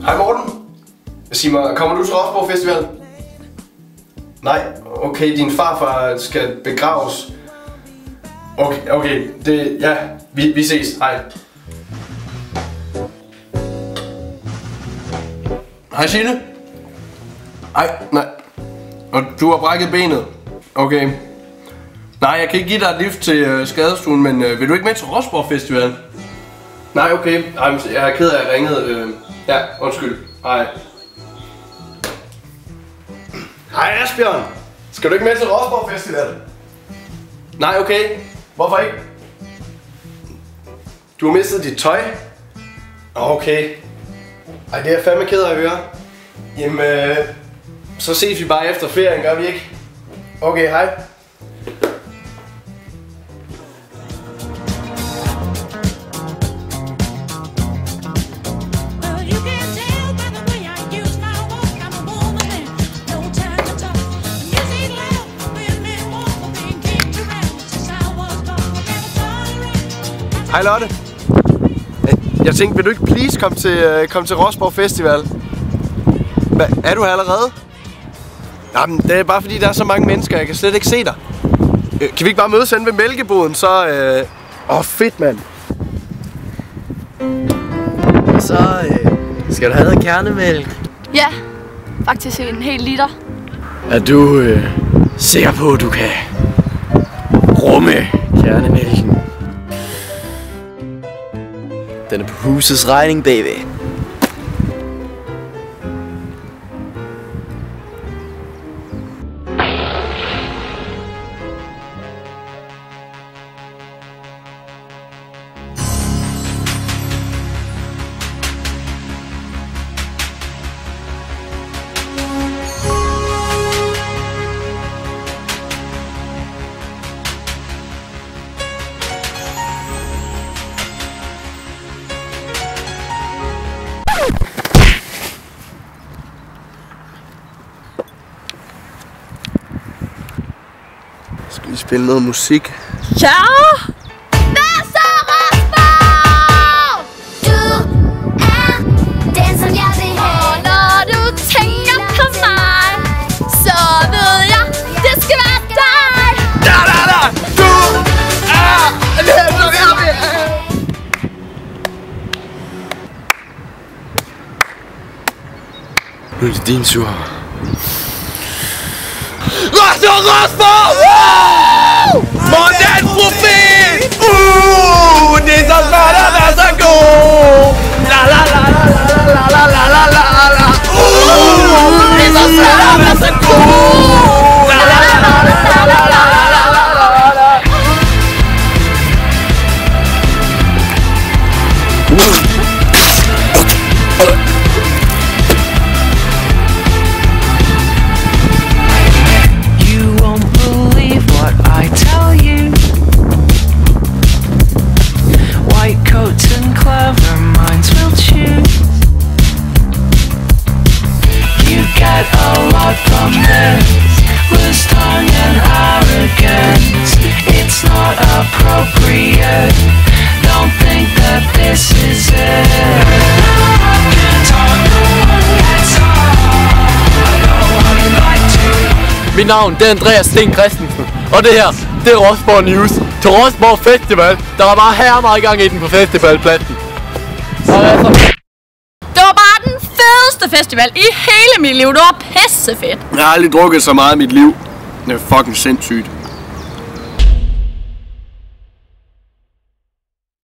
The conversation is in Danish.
Hej Morten. Sig mig, kommer du til Rosborg Festival? Nej, okay, din farfar skal begraves. Okay, det, ja, vi ses, hej. Hej Signe. Nej. Og du har brækket benet. Okay. Nej, jeg kan ikke give dig et lift til skadestuen, men vil du ikke med til Rosborg Festival? Nej, okay. Jeg er ked af, at jeg ringede. Ja, undskyld. Hej. Hej Asbjørn. Skal du ikke med til Rosborg Festival? Nej, okay. Hvorfor ikke? Du har mistet dit tøj? Okay. Ej, det er jeg fandme ked af at høre. Jamen, så ses vi bare efter ferien, gør vi ikke? Okay, hej. Hej Lotte. Jeg tænkte, vil du ikke please komme til Rosborg Festival? Er du her allerede? Jamen, det er bare fordi, der er så mange mennesker, jeg kan slet ikke se dig. Kan vi ikke bare mødes inde ved mælkeboden, så... fedt, mand. Så skal du have noget kernemælk? Ja, faktisk en hel liter. Er du sikker på, at du kan rumme kernemælken? Den er på husets regning, baby. Skal vi spille noget musik? Ja! Hvad så, Rosborg? Du er den, som jeg vil have. Og når du tænker på mig, så ved jeg, det skal være dig. Da! Du er den, som jeg vil have. Nu er det din tur. Rosborg! Modern profil! Det er så svært at være så god! La la la la la la la la la la. Det er så svært at være så god! La la la la la la la la la. From this loose tongue and arrogance, it's not appropriate. Don't think that this is it. Mit navn det er Andreas Sten Christensen, og det her, det er Rosborg News til Rosborg Festival. Der var bare her meget gang i den på festivalpladsen. Det var bare den fedeste festival i hele mit liv. Det var pissefedt. Jeg har aldrig drukket så meget i mit liv. Det er fucking sindssygt.